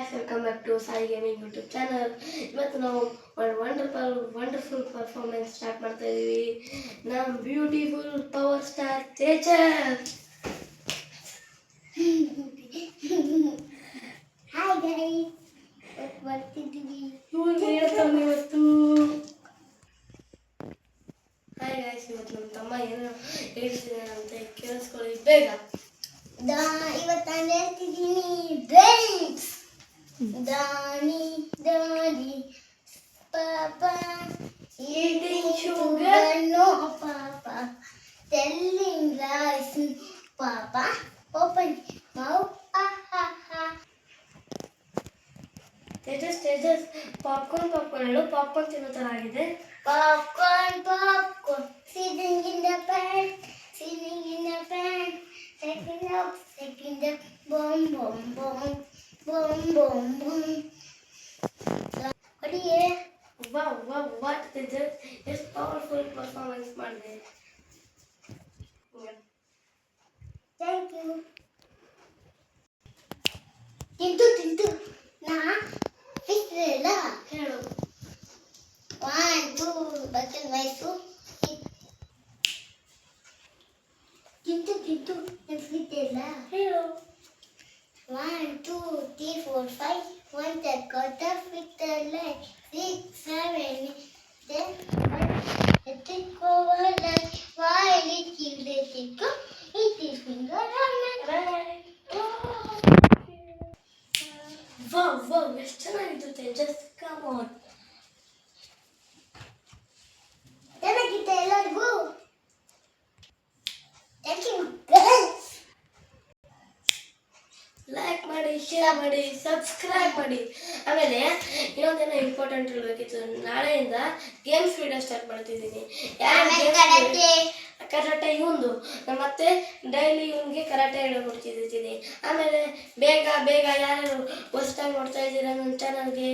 guys, welcome back to Sai Gaming YouTube channel. ಇವತ್ತು ನಾವು wonderful performance start ಮಾಡ್ತಾ ಇದೀವಿ. ನಮ್ಮ beautiful power star Tejas. Hi guys, ಬರ್ತಿದ್ದೀವಿ. ಹೇಳ್ತಾನೆ ಇವತ್ತು. ಹಾಯ್ ಗೈಸ್, ಇವತ್ತು ನಮ್ಮ ತಮ್ಮ ಏನೋ ಹೇಳ್ತಿದ್ದಾನೆ ಅಂತ ಕೇಳಿಸ್ಕೊಳ್ಳಿ ಬೇಗ. ಇವತ್ತು ನಾನು ಹೇಳ್ತಿದ್ದೀನಿ ಡ್ರಿಂಕ್ಸ್. ದಾನಿ ದಾನಿ ಪಾಪ Eating sugar, no papa, telling lies papa, open mouth Tejas popcorn ಹೇಳು. ಪಾಪ್ಕಾರ್ನ್ ತಿನ್ನೋ ಥರ ಆಗಿದೆ. popcorn sitting in the pan second up boom boom boom boom boom boom. What do you what Tejas, ಎಷ್ಟು ಪವರ್ಫುಲ್ ಪರ್ಫಾರ್ಮೆನ್ಸ್ ಮಾಡಿದೆ. thank you ತಿಂತು ನಾ ಫಿಕ್ರಲ್ಲ ಹೇಳು. 1 2 button wise ತಿಂತು ಫಿಕ್ರಲ್ಲ ಹೇಳು. 1 2 3 4 5 1 that got the fitterle 6 7 then it over like while it gives it is finger on wow ಎಷ್ಟು ಚೆನ್ನಾಗಿತ್ತು Tejas. Come on. ಚೆನ್ನಾಗಿತ್ತು ಎಲ್ಲರಿಗೂ. Thank you guys. Like ಮಾಡಿ, ಶೇರ್ ಮಾಡಿ, ಸಬ್ಸ್ಕ್ರೈಬ್ ಮಾಡಿ. ಆಮೇಲೆ ಇನ್ನೊಂದೇನೋ ಇಂಪಾರ್ಟೆಂಟ್ ಇರಬೇಕಿತ್ತು. ನಾಳೆಯಿಂದ ಗೇಮ್ಸ್ ವಿಡಿಯೋ ಸ್ಟಾರ್ಟ್ ಮಾಡ್ತಿದ್ದೀನಿ. ಕರಾಟೆ ಇವಂದು ಮತ್ತೆ ಡೈಲಿ ಇವನಿಗೆ ಕರಾಟೆ ಹೇಳ್ಕೊಡ್ತಿದ್ದೀನಿ. ಆಮೇಲೆ ಬೇಗ ಯಾರು ಹೊಸ್ದಾಗಿ ನೋಡ್ತಾ ಇದ್ದೀರಾ ನನ್ನ ಚಾನಲ್ಗೆ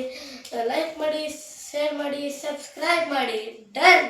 ಲೈಕ್ ಮಾಡಿ, ಶೇರ್ ಮಾಡಿ, ಸಬ್ಸ್ಕ್ರೈಬ್ ಮಾಡಿ. ಡನ್.